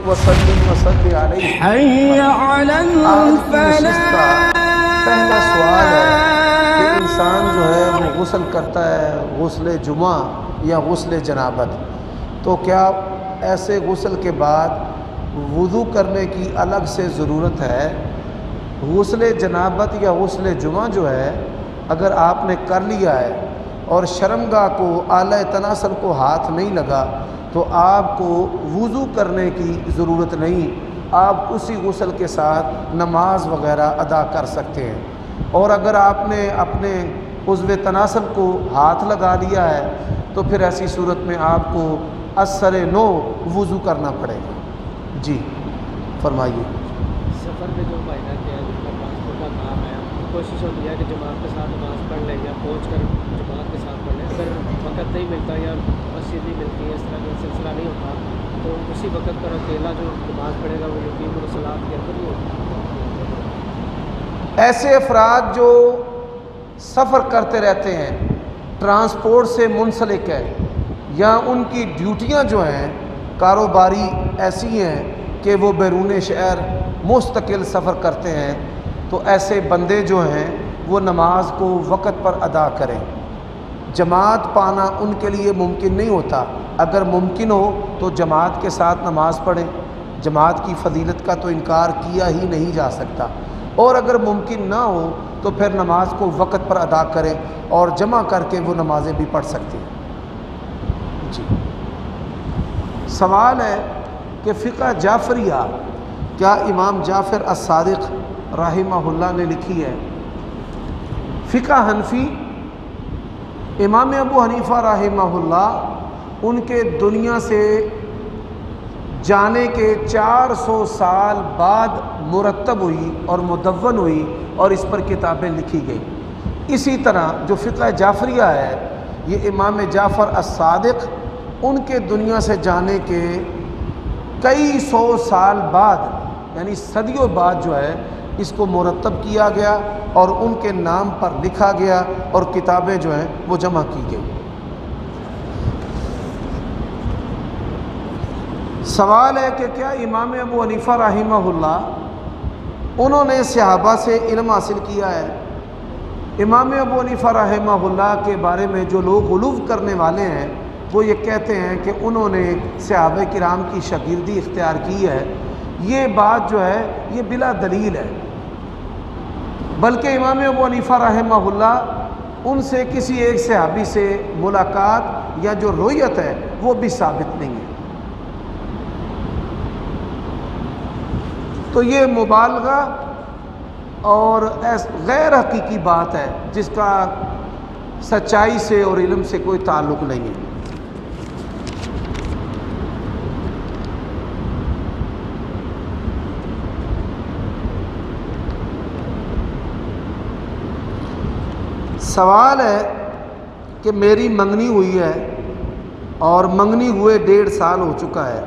وسلم وسلم علیہ حی علی آج کی نشست کا الفلاح۔ پہلا سوال ہے کہ انسان جو ہے وہ غسل کرتا ہے غسل جمعہ یا غسل جنابت، تو کیا ایسے غسل کے بعد وضو کرنے کی الگ سے ضرورت ہے؟ غسل جنابت یا غسل جمعہ جو ہے اگر آپ نے کر لیا ہے اور شرمگاہ کو اعلی تناسل کو ہاتھ نہیں لگا تو آپ کو وضو کرنے کی ضرورت نہیں، آپ اسی غسل کے ساتھ نماز وغیرہ ادا کر سکتے ہیں۔ اور اگر آپ نے اپنے عضو تناسل کو ہاتھ لگا لیا ہے تو پھر ایسی صورت میں آپ کو اثر نو وضو کرنا پڑے گا۔ جی فرمائیے۔ سفر میں جو فائدہ کیا ہے، جن کا ٹرانسپورٹ کا کام ہے، کوشش ہوتی ہے کہ جماعت کے ساتھ نماز پڑھ لیں یا پہنچ کر جماعت کے ساتھ پڑھ لیں۔ اگر وقت نہیں ملتا یا مسجد نہیں ملتی ہے، اس طرح کا سلسلہ نہیں ہوتا تو اسی وقت پر اکیلا جو نماز پڑھے گا وہ یقین الصلاۃ کے اندر ہی ہوگا۔ ایسے افراد جو سفر کرتے رہتے ہیں، ٹرانسپورٹ سے منسلک ہے یا ان کی ڈیوٹیاں جو ہیں کاروباری ایسی ہیں کہ وہ بیرون شہر مستقل سفر کرتے ہیں، تو ایسے بندے جو ہیں وہ نماز کو وقت پر ادا کریں۔ جماعت پانا ان کے لیے ممکن نہیں ہوتا، اگر ممکن ہو تو جماعت کے ساتھ نماز پڑھیں، جماعت کی فضیلت کا تو انکار کیا ہی نہیں جا سکتا، اور اگر ممکن نہ ہو تو پھر نماز کو وقت پر ادا کریں اور جمع کر کے وہ نمازیں بھی پڑھ سکتے ہیں۔ جی سوال ہے کہ فقہ جعفریہ کیا امام جعفر الصادق رحمہ اللہ نے لکھی ہے؟ فقہ حنفی امام ابو حنیفہ رحمہ اللہ ان کے دنیا سے جانے کے 400 سال بعد مرتب ہوئی اور مدون ہوئی اور اس پر کتابیں لکھی گئی۔ اسی طرح جو فقہ جعفریہ ہے یہ امام جعفر الصادق ان کے دنیا سے جانے کے کئی سو سال بعد یعنی صدیوں بعد جو ہے اس کو مرتب کیا گیا اور ان کے نام پر لکھا گیا اور کتابیں جو ہیں وہ جمع کی گئی۔ سوال ہے کہ کیا امام ابو حنیفہ رحمہ اللہ انہوں نے صحابہ سے علم حاصل کیا ہے؟ امام ابو حنیفہ رحمہ اللہ کے بارے میں جو لوگ غلو کرنے والے ہیں وہ یہ کہتے ہیں کہ انہوں نے صحابہ کرام کی شاگردی اختیار کی ہے، یہ بات جو ہے یہ بلا دلیل ہے، بلکہ امام ابو حنیفہ رحمہ اللہ ان سے کسی ایک صحابی سے ملاقات یا جو رویت ہے وہ بھی ثابت نہیں ہے۔ تو یہ مبالغہ اور غیر حقیقی بات ہے جس کا سچائی سے اور علم سے کوئی تعلق نہیں ہے۔ سوال ہے کہ میری منگنی ہوئی ہے اور منگنی ہوئے 1.5 سال ہو چکا ہے،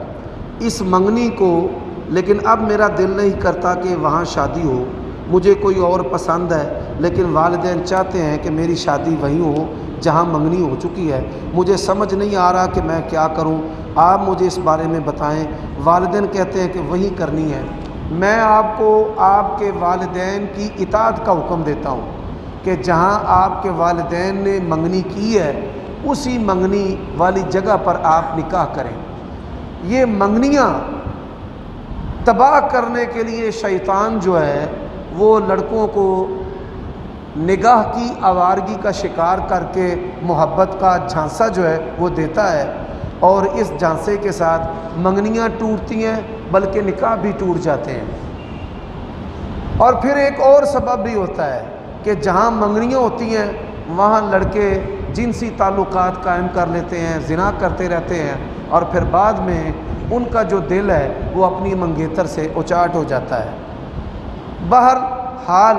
اس منگنی کو لیکن اب میرا دل نہیں کرتا کہ وہاں شادی ہو، مجھے کوئی اور پسند ہے لیکن والدین چاہتے ہیں کہ میری شادی وہیں ہو جہاں منگنی ہو چکی ہے، مجھے سمجھ نہیں آ رہا کہ میں کیا کروں، آپ مجھے اس بارے میں بتائیں۔ والدین کہتے ہیں کہ وہیں کرنی ہے۔ میں آپ کو آپ کے والدین کی اطاعت کا حکم دیتا ہوں کہ جہاں آپ کے والدین نے منگنی کی ہے اسی منگنی والی جگہ پر آپ نکاح کریں۔ یہ منگنیاں تباہ کرنے کے لیے شیطان جو ہے وہ لڑکوں کو نگاہ کی آوارگی کا شکار کر کے محبت کا جھانسا جو ہے وہ دیتا ہے، اور اس جھانسے کے ساتھ منگنیاں ٹوٹتی ہیں بلکہ نکاح بھی ٹوٹ جاتے ہیں۔ اور پھر ایک اور سبب بھی ہوتا ہے کہ جہاں منگنیاں ہوتی ہیں وہاں لڑکے جنسی تعلقات قائم کر لیتے ہیں، زنا کرتے رہتے ہیں، اور پھر بعد میں ان کا جو دل ہے وہ اپنی منگیتر سے اچاٹ ہو جاتا ہے۔ بہرحال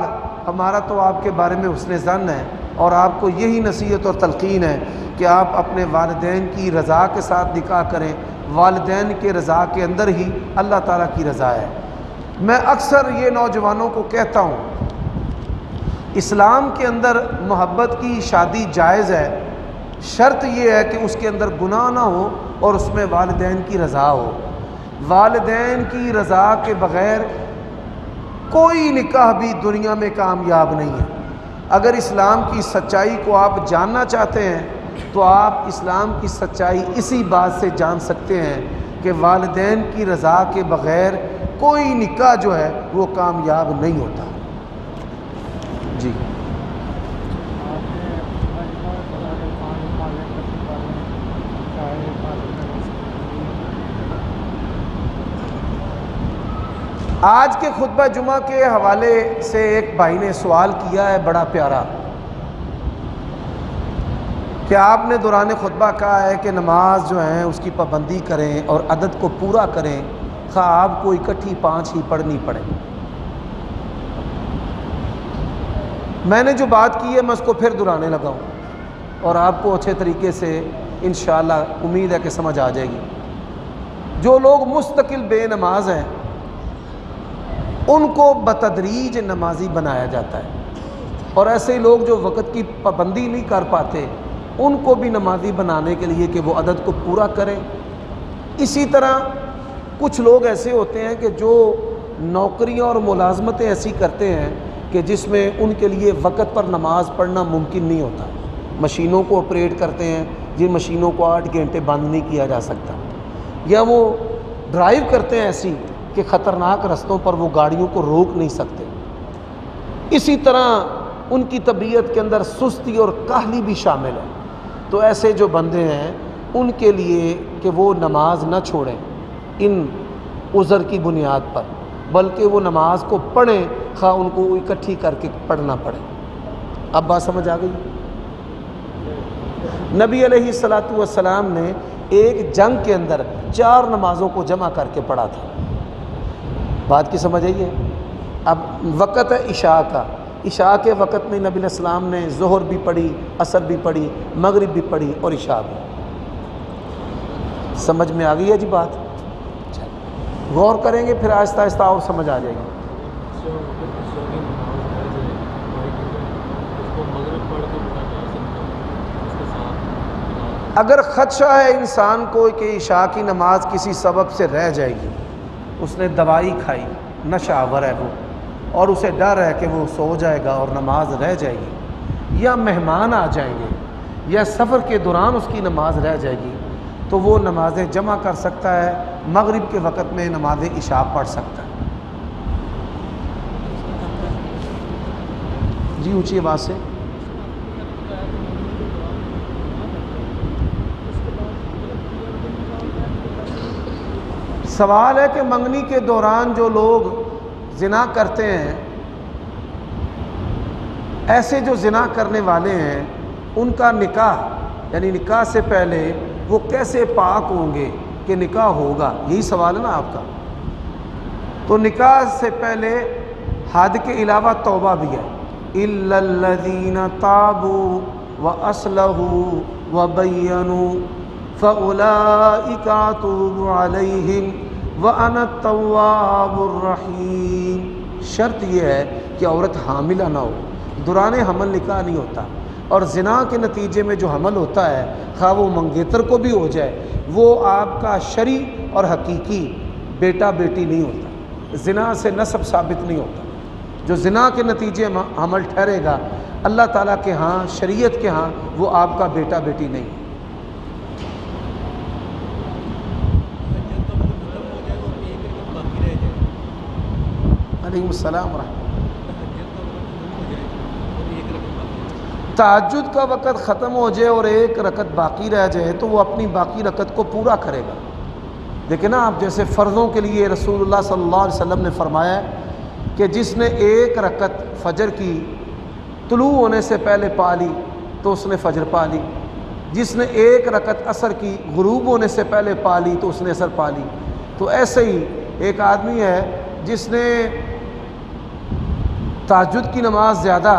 ہمارا تو آپ کے بارے میں حسن ظن ہے اور آپ کو یہی نصیحت اور تلقین ہے کہ آپ اپنے والدین کی رضا کے ساتھ نکاح کریں، والدین کے رضا کے اندر ہی اللہ تعالیٰ کی رضا ہے۔ میں اکثر یہ نوجوانوں کو کہتا ہوں اسلام کے اندر محبت کی شادی جائز ہے، شرط یہ ہے کہ اس کے اندر گناہ نہ ہو اور اس میں والدین کی رضا ہو۔ والدین کی رضا کے بغیر کوئی نکاح بھی دنیا میں کامیاب نہیں ہے۔ اگر اسلام کی سچائی کو آپ جاننا چاہتے ہیں تو آپ اسلام کی سچائی اسی بات سے جان سکتے ہیں کہ والدین کی رضا کے بغیر کوئی نکاح جو ہے وہ کامیاب نہیں ہوتا۔ جی آج کے خطبہ جمعہ کے حوالے سے ایک بھائی نے سوال کیا ہے بڑا پیارا کہ آپ نے دوران خطبہ کہا ہے کہ نماز جو ہے اس کی پابندی کریں اور عدد کو پورا کریں، خواہ آپ کو اکٹھی 5 ہی پڑھنی پڑے۔ میں نے جو بات کی ہے میں اس کو پھر دہرانے لگا ہوں اور آپ کو اچھے طریقے سے انشاءاللہ امید ہے کہ سمجھ آ جائے گی۔ جو لوگ مستقل بے نماز ہیں ان کو بتدریج نمازی بنایا جاتا ہے، اور ایسے لوگ جو وقت کی پابندی نہیں کر پاتے ان کو بھی نمازی بنانے کے لیے کہ وہ عدد کو پورا کریں۔ اسی طرح کچھ لوگ ایسے ہوتے ہیں کہ جو نوکریاں اور ملازمتیں ایسی کرتے ہیں کہ جس میں ان کے لیے وقت پر نماز پڑھنا ممکن نہیں ہوتا۔ مشینوں کو آپریٹ کرتے ہیں، جن مشینوں کو 8 گھنٹے بند نہیں کیا جا سکتا، یا وہ ڈرائیو کرتے ہیں ایسی کہ خطرناک رستوں پر وہ گاڑیوں کو روک نہیں سکتے۔ اسی طرح ان کی طبیعت کے اندر سستی اور کاہلی بھی شامل ہے۔ تو ایسے جو بندے ہیں ان کے لیے کہ وہ نماز نہ چھوڑیں ان عذر کی بنیاد پر، بلکہ وہ نماز کو پڑھیں، خواہ ان کو اکٹھی کر کے پڑھنا پڑے۔ اب بات سمجھ آ گئی؟ نبی علیہ الصلاۃ والسلام نے ایک جنگ کے اندر 4 نمازوں کو جمع کر کے پڑھا تھا۔ بات کی سمجھ آئی ہے؟ اب وقت ہے عشاء کا، عشاء کے وقت میں نبی علیہ السلام نے ظہر بھی پڑھی، عصر بھی پڑھی، مغرب بھی پڑھی اور عشاء بھی۔ سمجھ میں آ گئی ہے جی بات؟ غور کریں گے پھر آہستہ آہستہ اور سمجھ آ جائے گی۔ اگر خدشہ ہے انسان کو کہ عشاء کی نماز کسی سبب سے رہ جائے گی، اس نے دوائی کھائی، نشہ آور ہے وہ، اور اسے ڈر ہے کہ وہ سو جائے گا اور نماز رہ جائے گی، یا مہمان آ جائیں گے، یا سفر کے دوران اس کی نماز رہ جائے گی، تو وہ نمازیں جمع کر سکتا ہے، مغرب کے وقت میں نماز عشاء پڑھ سکتا ہے۔ جی اونچی آواز سے۔ سوال ہے کہ منگنی کے دوران جو لوگ زنا کرتے ہیں، ایسے جو زنا کرنے والے ہیں ان کا نکاح یعنی نکاح سے پہلے وہ کیسے پاک ہوں گے کہ نکاح ہوگا؟ یہی سوال ہے نا آپ کا۔ تو نکاح سے پہلے حد کے علاوہ توبہ بھی ہے، الا الذین تابوا واصلحوا وبینوا فاولئک اتوب علیہم وانا التواب الرحیم۔ شرط یہ ہے کہ عورت حاملہ نہ ہو، دوران حمل نکاح نہیں ہوتا، اور زنا کے نتیجے میں جو حمل ہوتا ہے خواہ وہ منگیتر کو بھی ہو جائے، وہ آپ کا شرعی اور حقیقی بیٹا بیٹی نہیں ہوتا، زنا سے نسب ثابت نہیں ہوتا۔ جو زنا کے نتیجے میں حمل ٹھہرے گا اللہ تعالیٰ کے ہاں، شریعت کے ہاں، وہ آپ کا بیٹا بیٹی نہیں۔ علیکم السلام ورحمۃ اللہ۔ تہجد کا وقت ختم ہو جائے اور 1 رکعت باقی رہ جائے تو وہ اپنی باقی رکعت کو پورا کرے گا۔ دیکھیں نا آپ، جیسے فرضوں کے لیے رسول اللہ صلی اللہ علیہ وسلم نے فرمایا کہ جس نے 1 رکعت فجر کی طلوع ہونے سے پہلے پا لی تو اس نے فجر پا لی، جس نے 1 رکعت عصر کی غروب ہونے سے پہلے پا لی تو اس نے عصر پا لی۔ تو ایسے ہی ایک آدمی ہے جس نے تہجد کی نماز زیادہ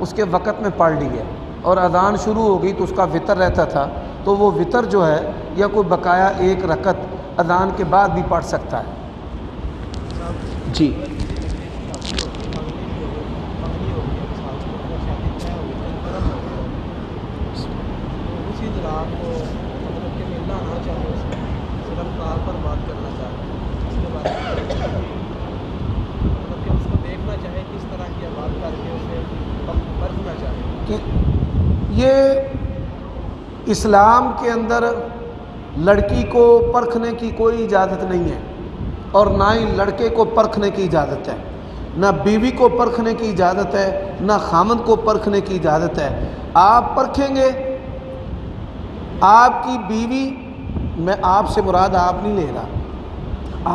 اس کے وقت میں پڑھ لی ہے اور اذان شروع ہو گئی تو اس کا وطر رہتا تھا، تو وہ وطر جو ہے یا کوئی بقایا 1 رکعت اذان کے بعد بھی پڑھ سکتا ہے۔ جی آپ کو مطلب کہ ملنا نہ چاہے، صرف کار پر بات کرنا چاہے، کہ اس کو دیکھنا چاہے کس طرح کی بات کر کے اسے پرکھنا چاہے؟ کہ یہ اسلام کے اندر لڑکی کو پرکھنے کی کوئی اجازت نہیں ہے، اور نہ ہی لڑکے کو پرکھنے کی اجازت ہے، نہ بیوی کو پرکھنے کی اجازت ہے، نہ خامند کو پرکھنے کی اجازت ہے۔ آپ پرکھیں گے، آپ کی بیوی، میں آپ سے مراد آپ نہیں لے رہا،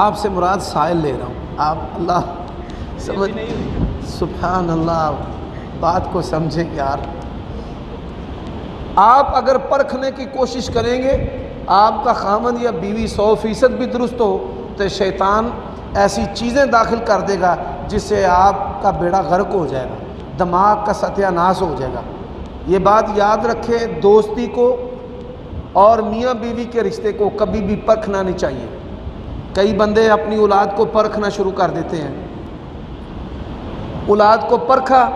آپ سے مراد سائل لے رہا ہوں، آپ اللہ سمجھ، سبحان اللہ، بات کو سمجھیں یار۔ آپ اگر پرکھنے کی کوشش کریں گے، آپ کا خامند یا بیوی 100% بھی درست ہو تو شیطان ایسی چیزیں داخل کر دے گا جس سے آپ کا بیڑا غرق ہو جائے گا، دماغ کا ستیہ ناش ہو جائے گا۔ یہ بات یاد رکھے، دوستی کو اور میاں بیوی کے رشتے کو کبھی بھی پرکھنا نہیں چاہیے۔ کئی بندے اپنی اولاد کو پرکھنا شروع کر دیتے ہیں، اولاد کو پرکھا،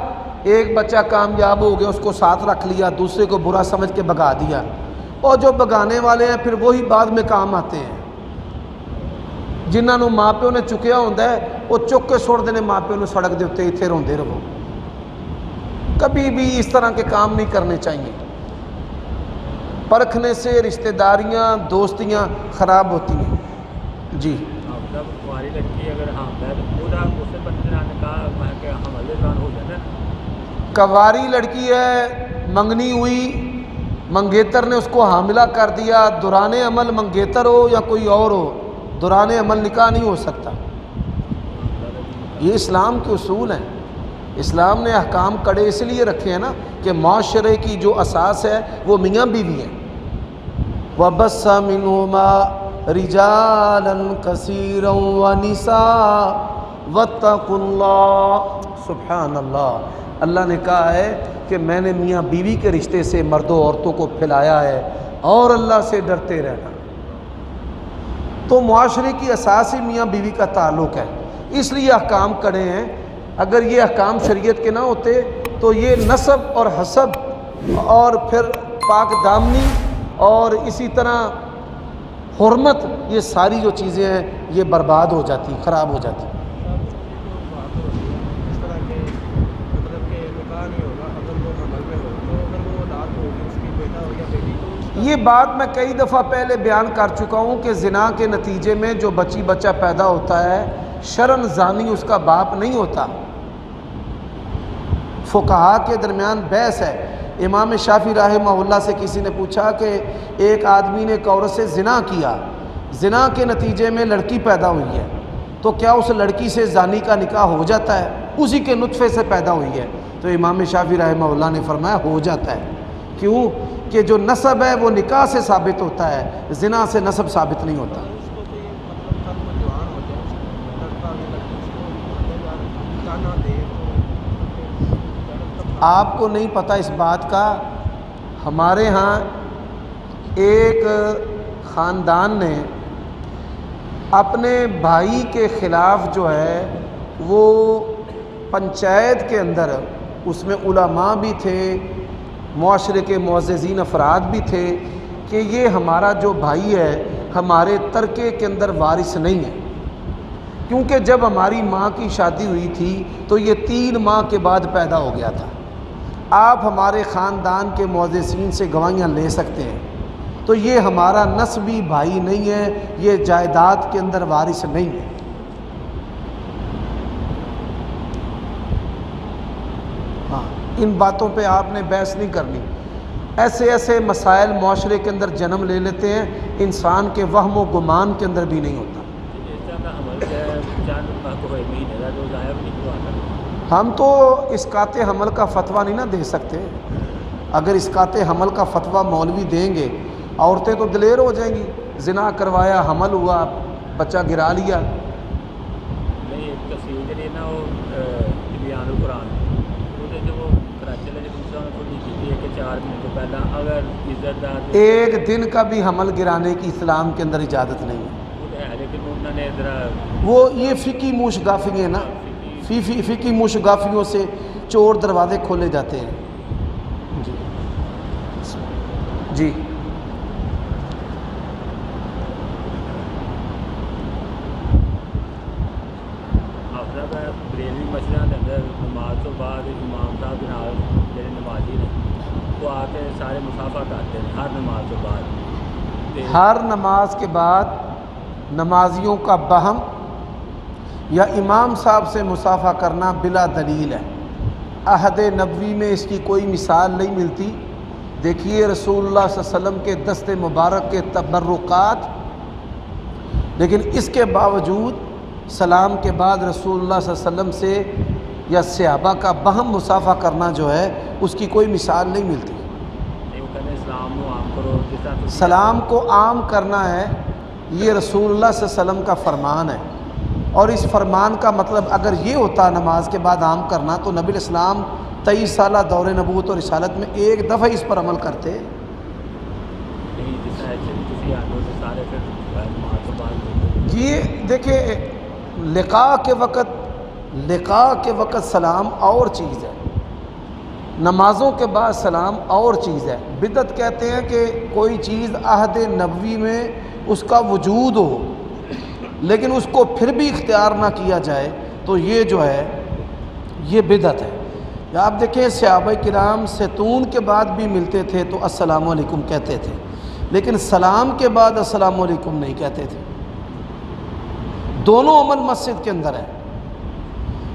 ایک بچہ کامیاب ہو گیا، اس کو ساتھ رکھ لیا، دوسرے کو برا سمجھ کے بھگا دیا، اور جو بھگانے والے ہیں پھر وہی بعد میں کام آتے ہیں۔ جنہوں ماں پیو نے چکیا ہوتا ہے وہ چک کے سوڑ دینے ماں پیو نے سڑک دے اتنے، اتنے روندے رہو۔ کبھی بھی اس طرح کے کام نہیں کرنے چاہیے۔ پرکھنے سے رشتہ داریاں، دوستیاں خراب ہوتی ہیں۔ جی جب ہماری لڑکی اگر حاملہ ہے تو پورا اسے بندے نے کہا میں کہ حمل دوران ہو جاتا ہے۔ کواری لڑکی ہے، منگنی ہوئی، منگیتر نے اس کو حاملہ کر دیا، دوران عمل منگیتر ہو یا کوئی اور ہو، دوران عمل نکاح نہیں ہو سکتا۔ یہ اسلام کے اصول ہیں، اسلام نے احکام کڑے اس لیے رکھے ہیں نا کہ معاشرے کی جو اساس ہے وہ میاں بیوی ہے۔ وَبَثَّ مِنْهُمَا رِجَالًا كَثِيرًا وَنِسَاءً وَاتَّقُوا اللَّهَ۔ سبحان اللہ، اللہ نے کہا ہے کہ میں نے میاں بیوی کے رشتے سے مردوں عورتوں کو پھیلایا ہے، اور اللہ سے ڈرتے رہنا۔ تو معاشرے کی اساس ہی میاں بیوی کا تعلق ہے، اس لیے احکام کڑے ہیں۔ اگر یہ احکام شریعت کے نہ ہوتے تو یہ نسب اور حسب اور پھر پاک دامنی اور اسی طرح حرمت، یہ ساری جو چیزیں ہیں یہ برباد ہو جاتی، خراب ہو جاتی۔ اس طرح کے مطلب کہ نکاح نہیں ہوگا اگر وہ حمل میں ہو، تو اگر وہ اولاد ہوگی اس کی بیٹا ہو یا بیٹی تو یہ بات میں کئی دفعہ پہلے بیان کر چکا ہوں کہ زنا کے نتیجے میں جو بچہ پیدا ہوتا ہے، شرعاً زانی اس کا باپ نہیں ہوتا۔ فقہا کے درمیان بحث ہے۔ امام شافعی رحمہ اللہ سے کسی نے پوچھا کہ ایک آدمی نے ایک عورت سے زنا کیا، زنا کے نتیجے میں لڑکی پیدا ہوئی ہے، تو کیا اس لڑکی سے زانی کا نکاح ہو جاتا ہے؟ اسی کے نطفے سے پیدا ہوئی ہے۔ تو امام شافعی رحمہ اللہ نے فرمایا ہو جاتا ہے۔ کیوں؟ کہ جو نسب ہے وہ نکاح سے ثابت ہوتا ہے، زنا سے نسب ثابت نہیں ہوتا۔ اس کو کوئی مطلب کل کو جوان ہو جائے، لڑکا یا لڑکی اس کو جانا دے تو آپ کو نہیں پتہ اس بات کا، ہمارے ہاں ایک خاندان نے اپنے بھائی کے خلاف جو ہے وہ پنچایت کے اندر، اس میں علماء بھی تھے، معاشرے کے معززین افراد بھی تھے، کہ یہ ہمارا جو بھائی ہے ہمارے ترکے کے اندر وارث نہیں ہے، کیونکہ جب ہماری ماں کی شادی ہوئی تھی تو یہ 3 ماہ کے بعد پیدا ہو گیا تھا۔ آپ ہمارے خاندان کے معززین سے گواہیاں لے سکتے ہیں، تو یہ ہمارا نسبی بھائی نہیں ہے، یہ جائیداد کے اندر وارث نہیں ہے۔ ہاں، ان باتوں پہ آپ نے بحث نہیں کرنی۔ ایسے ایسے مسائل معاشرے کے اندر جنم لے لیتے ہیں، انسان کے وہم و گمان کے اندر بھی نہیں ہوتا۔ ہم تو اسقاط حمل کا فتویٰ نہیں نہ دے سکتے۔ اگر اسقاط حمل کا فتویٰ مولوی دیں گے، عورتیں تو دلیر ہو جائیں گی، زنا کروایا، حمل ہوا، بچہ گرا لیا۔ نہیں ایک تفصیل جی نا وہ بیان قرآن وہ کراچی والے دوسرا کو نہیں کی ہے کہ 4 مہینے تو پہلا اگر عزت دار ایک دن کا بھی حمل گرانے کی اسلام کے اندر اجازت نہیں ہے۔ لیکن انہوں نے ذرا وہ یہ فقی موشگافی ہیں نا، فقی موشگافیوں سے چور دروازے کھولے جاتے ہیں۔ جی جی صاحب بریلوی مشرقوں کے اندر نماز تو بعد امام صاحب کے نال جڑے نمازی نے وہ آ کے سارے مسافہ کرتے ہیں ہر نماز تو بعد ہر نماز کے بعد نمازیوں کا بہم یا امام صاحب سے مسافہ کرنا بلا دلیل ہے. عہد نبوی میں اس کی کوئی مثال نہیں ملتی. دیکھیے رسول اللہ صلی اللہ علیہ وسلم کے دست مبارک کے تبرکات، لیکن اس کے باوجود سلام کے بعد رسول اللہ صلی اللہ علیہ وسلم سے یا صحابہ کا بہم مسافہ کرنا جو ہے اس کی کوئی مثال نہیں ملتی. اسلام کو عام کرو، سلام کو عام کرنا ہے، یہ رسول اللہ صلی اللہ علیہ وسلم کا فرمان ہے. اور اس فرمان کا مطلب اگر یہ ہوتا نماز کے بعد عام کرنا تو نبی الاسلام 23 سالہ دور نبوت اور رسالت میں ایک دفعہ اس پر عمل کرتے. یہ دیکھیں لقاء کے وقت سلام اور چیز ہے، نمازوں کے بعد سلام اور چیز ہے. بدعت کہتے ہیں کہ کوئی چیز عہد نبوی میں اس کا وجود ہو لیکن اس کو پھر بھی اختیار نہ کیا جائے تو یہ جو ہے یہ بدعت ہے. آپ دیکھیں صحابہ کرام ستون کے بعد بھی ملتے تھے تو السلام علیکم کہتے تھے، لیکن سلام کے بعد السلام علیکم نہیں کہتے تھے. دونوں عمل مسجد کے اندر ہے،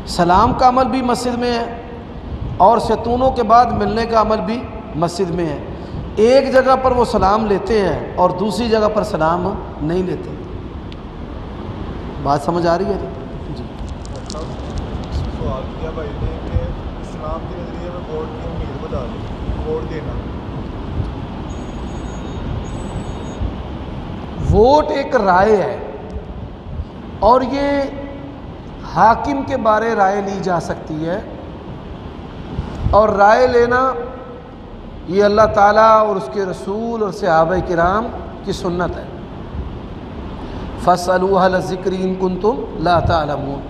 سلام کا عمل بھی مسجد میں ہے اور ستونوں کے بعد ملنے کا عمل بھی مسجد میں ہے. ایک جگہ پر وہ سلام لیتے ہیں اور دوسری جگہ پر سلام نہیں لیتے. بات سمجھ آ رہی ہے جی؟ سوال کیا بھائی نے کہ اسلام کے نظریے میں ووٹ کی امید بتا دیں، ووٹ دینا. ووٹ ایک رائے ہے اور یہ حاکم کے بارے رائے لی جا سکتی ہے، اور رائے لینا یہ اللہ تعالیٰ اور اس کے رسول اور صحابہ کرام کی سنت ہے. فَاسْأَلُوا أَهْلَ الذِّكْرِ إِن كُنتُمْ لَا تَعْلَمُونَ.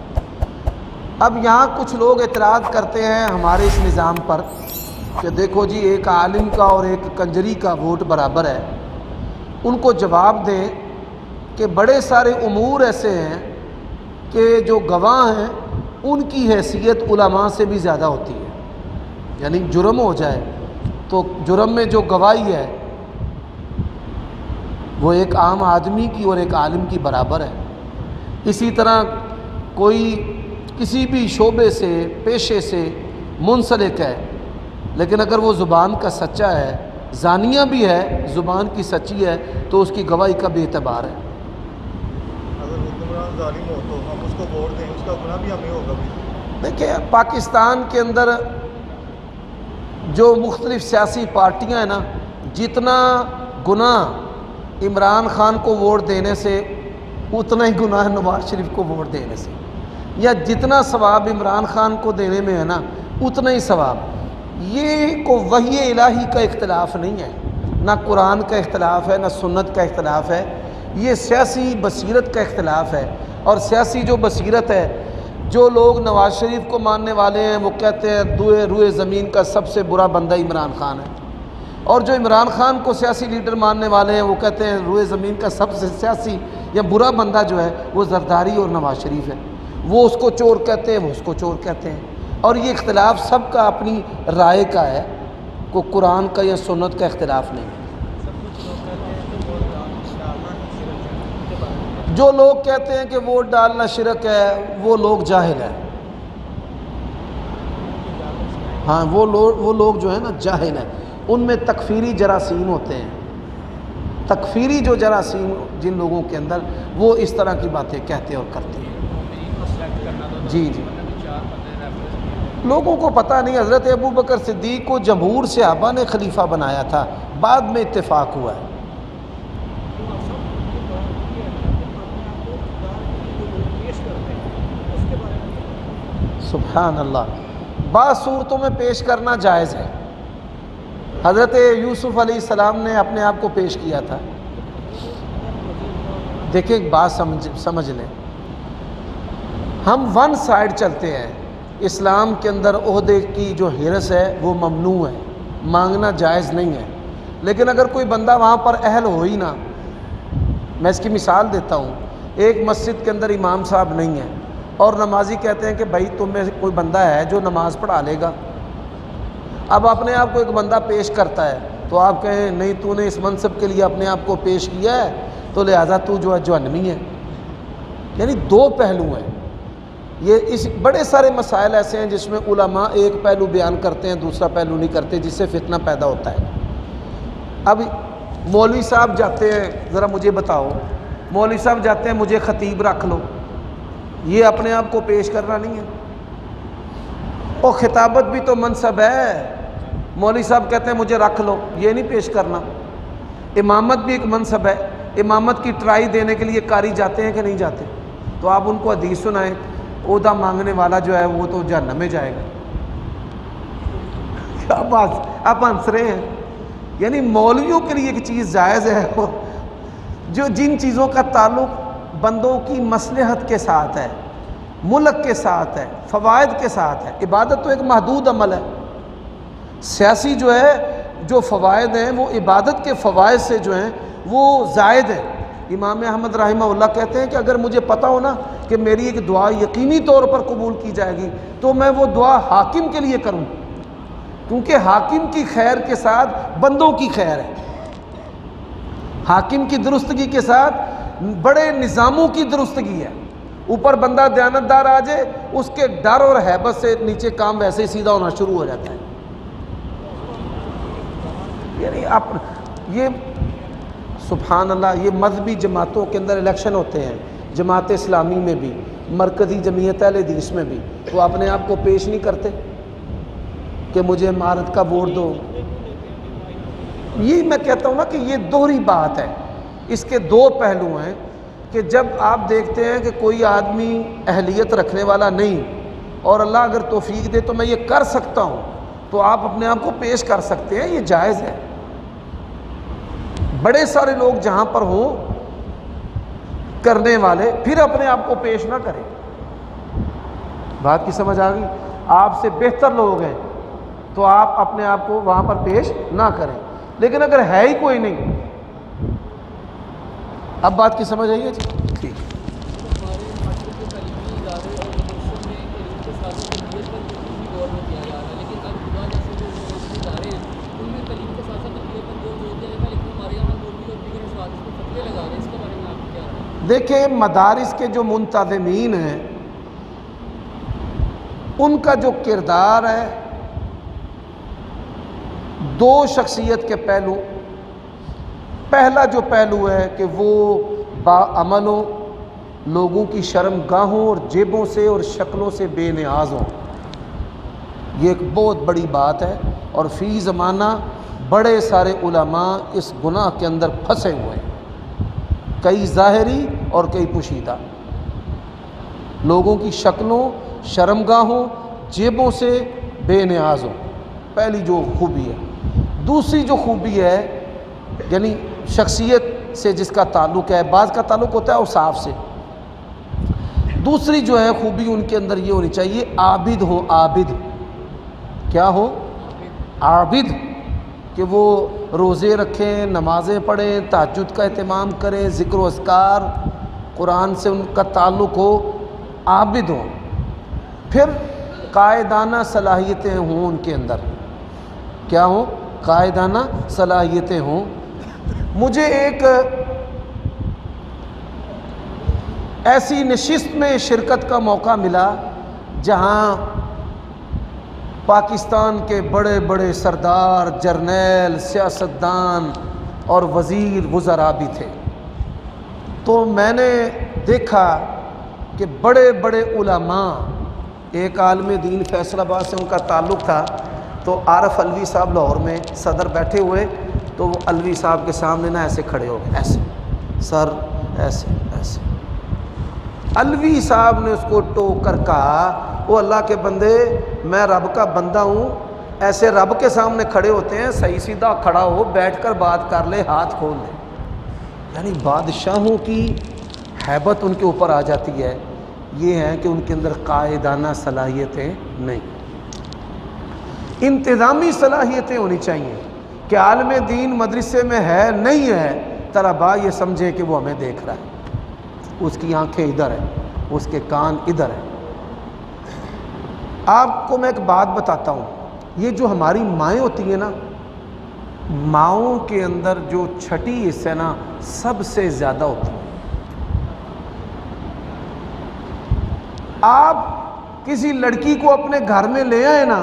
اب یہاں کچھ لوگ اعتراض کرتے ہیں ہمارے اس نظام پر کہ دیکھو جی ایک عالم کا اور ایک کنجری کا ووٹ برابر ہے. ان کو جواب دیں کہ بڑے سارے امور ایسے ہیں کہ جو گواہ ہیں ان کی حیثیت علماء سے بھی زیادہ ہوتی ہے. یعنی جرم ہو جائے تو جرم میں جو گواہی ہے وہ ایک عام آدمی کی اور ایک عالم کی برابر ہے. اسی طرح کوئی کسی بھی شعبے سے پیشے سے منسلک ہے لیکن اگر وہ زبان کا سچا ہے، زانیہ بھی ہے، زبان کی سچی ہے، تو اس کی گواہی کا بے اعتبار ہے. اگر حکمران ظالم ہو تو ہم اس کو ووٹ دیں، اس کا گناہ بھی ہمیں ہوگا بھی. دیکھیں پاکستان کے اندر جو مختلف سیاسی پارٹیاں ہیں نا، جتنا گناہ عمران خان کو ووٹ دینے سے اتنا ہی گناہ نواز شریف کو ووٹ دینے سے، یا جتنا ثواب عمران خان کو دینے میں ہے نا اتنا ہی ثواب. یہ کو وحی الہی کا اختلاف نہیں ہے، نہ قرآن کا اختلاف ہے نہ سنت کا اختلاف ہے، یہ سیاسی بصیرت کا اختلاف ہے. اور سیاسی جو بصیرت ہے، جو لوگ نواز شریف کو ماننے والے ہیں وہ کہتے ہیں روئے زمین کا سب سے برا بندہ عمران خان ہے، اور جو عمران خان کو سیاسی لیڈر ماننے والے ہیں وہ کہتے ہیں روئے زمین کا سب سے سیاسی یا برا بندہ جو ہے وہ زرداری اور نواز شریف ہے. وہ اس کو چور کہتے ہیں، وہ اس کو چور کہتے ہیں. اور یہ اختلاف سب کا اپنی رائے کا ہے، کوئی قرآن کا یا سنت کا اختلاف نہیں. جو لوگ کہتے ہیں کہ ووٹ ڈالنا شرک ہے وہ لوگ جاہل ہیں. ہاں وہ لوگ جو ہیں نا جاہل ہیں، ان میں تکفیری جراثیم ہوتے ہیں. تکفیری جو جراثیم جن لوگوں کے اندر وہ اس طرح کی باتیں کہتے اور کرتے ہیں. جی لوگوں کو پتہ نہیں. حضرت ابو بکر صدیق کو جمہور صحابہ نے خلیفہ بنایا تھا، بعد میں اتفاق ہوا ہے. سبحان اللہ. بعض صورتوں میں پیش کرنا جائز ہے. حضرت یوسف علیہ السلام نے اپنے آپ کو پیش کیا تھا. دیکھیں ایک بات سمجھ لیں، ہم ون سائیڈ چلتے ہیں. اسلام کے اندر عہدے کی جو حرص ہے وہ ممنوع ہے، مانگنا جائز نہیں ہے. لیکن اگر کوئی بندہ وہاں پر اہل ہو ہی نہ، میں اس کی مثال دیتا ہوں. ایک مسجد کے اندر امام صاحب نہیں ہیں اور نمازی کہتے ہیں کہ بھائی تم میں سے کوئی بندہ ہے جو نماز پڑھا لے گا. اب اپنے آپ کو ایک بندہ پیش کرتا ہے تو آپ کہیں نہیں تو نے اس منصب کے لیے اپنے آپ کو پیش کیا ہے تو لہٰذا تو جو ہے جہنمی ہے. یعنی دو پہلو ہیں. یہ اس بڑے سارے مسائل ایسے ہیں جس میں علماء ایک پہلو بیان کرتے ہیں دوسرا پہلو نہیں کرتے، جس سے فتنہ پیدا ہوتا ہے. اب مولوی صاحب جاتے ہیں، ذرا مجھے بتاؤ، مولوی صاحب جاتے ہیں مجھے خطیب رکھ لو، یہ اپنے آپ کو پیش کرنا نہیں ہے. اور خطابت بھی تو منصب ہے. مولوی صاحب کہتے ہیں مجھے رکھ لو، یہ نہیں پیش کرنا. امامت بھی ایک منصب ہے. امامت کی ٹرائی دینے کے لیے قاری جاتے ہیں کہ نہیں جاتے؟ تو آپ ان کو حدیث سنائیں، عہدہ مانگنے والا جو ہے وہ تو جہنم میں جائے گا. آپ ہنس رہے ہیں. یعنی مولویوں کے لیے ایک چیز جائز ہے جو جن چیزوں کا تعلق بندوں کی مصلحت کے ساتھ ہے، ملک کے ساتھ ہے، فوائد کے ساتھ ہے. عبادت تو ایک محدود عمل ہے. سیاسی جو ہے جو فوائد ہیں وہ عبادت کے فوائد سے جو ہیں وہ زائد ہیں. امام احمد رحمہ اللہ کہتے ہیں کہ اگر مجھے پتہ ہو نا کہ میری ایک دعا یقینی طور پر قبول کی جائے گی تو میں وہ دعا حاکم کے لیے کروں، کیونکہ حاکم کی خیر کے ساتھ بندوں کی خیر ہے. حاکم کی درستگی کے ساتھ بڑے نظاموں کی درستگی ہے. اوپر بندہ دیانتدار آ جائے، اس کے ڈر اور ہیبت سے نیچے کام ویسے ہی سیدھا ہونا شروع ہو جاتا ہے. یعنی یہ سبحان اللہ، یہ مذہبی جماعتوں کے اندر الیکشن ہوتے ہیں، جماعت اسلامی میں بھی، مرکزی جمعیت اہل حدیث میں بھی، تو اپنے آپ کو پیش نہیں کرتے کہ مجھے امارت کا ووٹ دو. یہی میں کہتا ہوں نا کہ یہ دوہری بات ہے. اس کے دو پہلو ہیں کہ جب آپ دیکھتے ہیں کہ کوئی آدمی اہلیت رکھنے والا نہیں اور اللہ اگر توفیق دے تو میں یہ کر سکتا ہوں تو آپ اپنے آپ کو پیش کر سکتے ہیں، یہ جائز ہے. بڑے سارے لوگ جہاں پر ہوں کرنے والے پھر اپنے آپ کو پیش نہ کریں. بات کی سمجھ آ گئی؟ آپ سے بہتر لوگ ہیں تو آپ اپنے آپ کو وہاں پر پیش نہ کریں. لیکن اگر ہے ہی کوئی نہیں، اب بات کی سمجھ آئیے جی؟ ٹھیک. ہمارے معاشرے کے تعلیمی ادارے اور مدرسوں میں علم کے ساتھ تربیت پر بھی غور میں کیا جا رہا ہے، لیکن اب خدا جیسے جو یونیورسٹی ادارے ہیں ان میں تعلیم کے ساتھ ساتھ تربیت پر زور دیا جائے گا، لیکن ہمارے یہاں مولوی اور دیگر اساتذہ کو فتوے لگا رہے ہیں. اس کے بارے میں آپ کیا رائے ہیں؟ دیکھیں، مدارس کے جو منتظمین ہیں ان کا جو کردار ہے، دو شخصیت کے پہلو. پہلا جو پہلو ہے کہ وہ باعمل ہوں، لوگوں کی شرم گاہوں اور جیبوں سے اور شکلوں سے بے نیاز ہوں. یہ ایک بہت بڑی بات ہے اور فی زمانہ بڑے سارے علماء اس گناہ کے اندر پھنسے ہوئے ہیں، کئی ظاہری اور کئی پوشیدہ. لوگوں کی شکلوں، شرمگاہوں، جیبوں سے بے نیاز ہوں. پہلی جو خوبی ہے. دوسری جو خوبی ہے یعنی شخصیت سے جس کا تعلق ہے، بعض کا تعلق ہوتا ہے اوصاف سے. دوسری جو ہے خوبی ان کے اندر یہ ہونی چاہیے، عابد ہو. عابد کیا ہو؟ عابد، کہ وہ روزے رکھیں، نمازیں پڑھیں، تہجد کا اہتمام کریں، ذکر و اذکار، قرآن سے ان کا تعلق ہو، عابد ہوں. پھر قائدانہ صلاحیتیں ہوں ان کے اندر. کیا ہوں؟ قائدانہ صلاحیتیں ہوں. مجھے ایک ایسی نشست میں شرکت کا موقع ملا جہاں پاکستان کے بڑے بڑے سردار، جرنیل، سیاستدان اور وزیر وزراء بھی تھے. تو میں نے دیکھا کہ بڑے بڑے علماء، ایک عالم دین فیصل آباد سے ان کا تعلق تھا، تو عارف علوی صاحب لاہور میں صدر بیٹھے ہوئے، تو وہ علوی صاحب کے سامنے نا ایسے کھڑے ہو گئے، ایسے سر ایسے ایسے. علوی صاحب نے اس کو ٹوک کر کہا، وہ اللہ کے بندے، میں رب کا بندہ ہوں، ایسے رب کے سامنے کھڑے ہوتے ہیں، صحیح سیدھا کھڑا ہو، بیٹھ کر بات کر لے، ہاتھ کھول لے. یعنی بادشاہوں کی ہیبت ان کے اوپر آ جاتی ہے. یہ ہے کہ ان کے اندر قائدانہ صلاحیتیں نہیں، انتظامی صلاحیتیں ہونی چاہیے کہ عالم دین مدرسے میں ہے نہیں ہے، طلباء یہ سمجھیں کہ وہ ہمیں دیکھ رہا ہے، اس کی آنکھیں ادھر ہیں. اس کے کان ادھر ہیں۔ آپ کو میں ایک بات بتاتا ہوں، یہ جو ہماری مائیں ہوتی ہیں نا، ماؤں کے اندر جو چھٹی حصہ ہے نا سب سے زیادہ ہوتی ہے۔ آپ کسی لڑکی کو اپنے گھر میں لے آئے نا،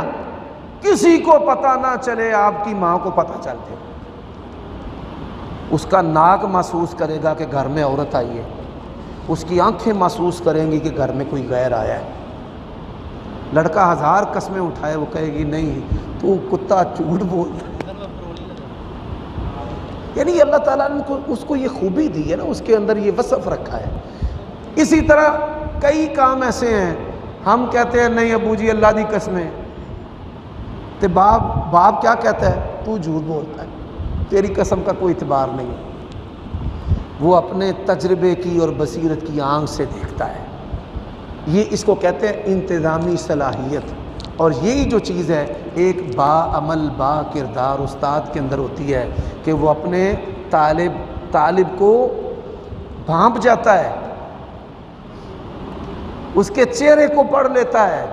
کسی کو پتہ نہ چلے، آپ کی ماں کو پتہ چل جائے، اس کا ناک محسوس کرے گا کہ گھر میں عورت آئی ہے، اس کی آنکھیں محسوس کریں گی کہ گھر میں کوئی غیر آیا ہے۔ لڑکا ہزار قسمیں اٹھائے وہ کہے گی نہیں تو کتا جھوٹ بولتا ہے۔ یعنی اللہ تعالیٰ نے اس کو یہ خوبی دی ہے نا، اس کے اندر یہ وصف رکھا ہے۔ اسی طرح کئی کام ایسے ہیں ہم کہتے ہیں نہیں ابو جی اللہ دی قسمیں، تو باپ کیا کہتا ہے؟ تو جھوٹ بولتا ہے، تیری قسم کا کوئی اعتبار نہیں۔ وہ اپنے تجربے کی اور بصیرت کی آنکھ سے دیکھتا ہے۔ یہ اس کو کہتے ہیں انتظامی صلاحیت۔ اور یہی جو چیز ہے ایک با عمل با کردار استاد کے اندر ہوتی ہے کہ وہ اپنے طالب کو بھانپ جاتا ہے، اس کے چہرے کو پڑھ لیتا ہے،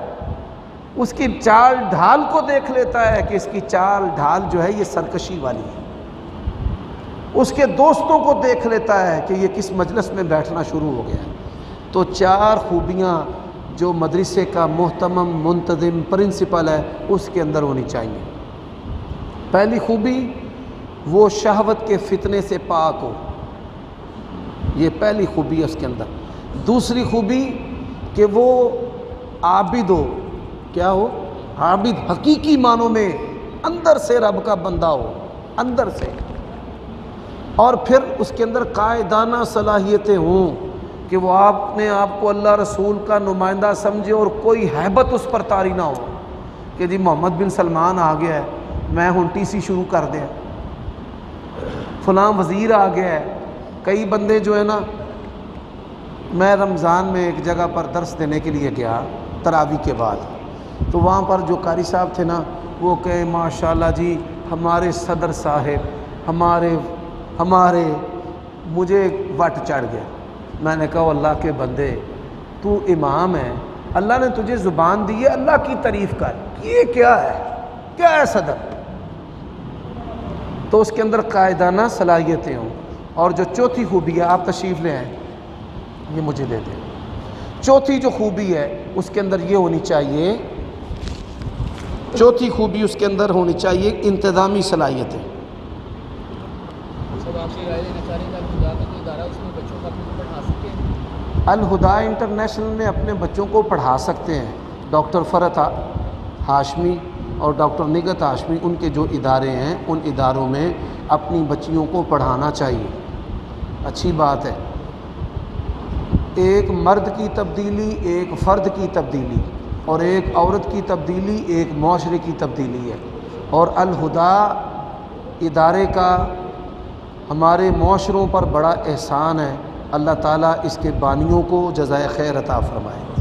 اس کی چال ڈھال کو دیکھ لیتا ہے کہ اس کی چال ڈھال جو ہے یہ سرکشی والی ہے، اس کے دوستوں کو دیکھ لیتا ہے کہ یہ کس مجلس میں بیٹھنا شروع ہو گیا ہے۔ تو 4 خوبیاں جو مدرسے کا محتمم منتظم پرنسپل ہے اس کے اندر ہونی چاہیے۔ پہلی خوبی وہ شہوت کے فتنے سے پاک ہو، یہ پہلی خوبی ہے اس کے اندر۔ دوسری خوبی کہ وہ عابد ہو، کیا ہو؟ عابد، حقیقی معنوں میں اندر سے رب کا بندہ ہو، اندر سے۔ اور پھر اس کے اندر قائدانہ صلاحیتیں ہوں کہ وہ اپنے آپ کو اللہ رسول کا نمائندہ سمجھے اور کوئی ہیبت اس پر طاری نہ ہو کہ جی محمد بن سلمان آ گیا ہے میں ہن ٹی سی شروع کر دیا، فلاں وزیر آ گیا ہے۔ کئی بندے جو ہے نا، میں رمضان میں ایک جگہ پر درس دینے کے لیے گیا تراویح کے بعد، تو وہاں پر جو قاری صاحب تھے نا وہ کہے ماشاءاللہ جی ہمارے صدر صاحب ہمارے مجھے وٹ چڑھ گیا۔ میں نے کہا اللہ کے بندے تو امام ہے، اللہ نے تجھے زبان دی ہے، اللہ کی تعریف کر، یہ کیا ہے صدر؟ تو اس کے اندر قائدانہ صلاحیتیں ہوں۔ اور جو چوتھی خوبی ہے، آپ تشریف لے آئیں، یہ مجھے دے دیں۔ چوتھی جو خوبی ہے اس کے اندر یہ ہونی چاہیے، چوتھی خوبی اس کے اندر ہونی چاہیے انتظامی صلاحیتیں۔ الہدا انٹرنیشنل میں اپنے بچوں کو پڑھا سکتے ہیں۔ ڈاکٹر فرحت ہاشمی اور ڈاکٹر نگہت ہاشمی ان کے جو ادارے ہیں ان اداروں میں اپنی بچیوں کو پڑھانا چاہیے، اچھی بات ہے۔ ایک مرد کی تبدیلی ایک فرد کی تبدیلی اور ایک عورت کی تبدیلی ایک معاشرے کی تبدیلی ہے، اور الہدا ادارے کا ہمارے معاشروں پر بڑا احسان ہے۔ اللہ تعالیٰ اس کے بانیوں کو جزائے خیر عطا فرمائے۔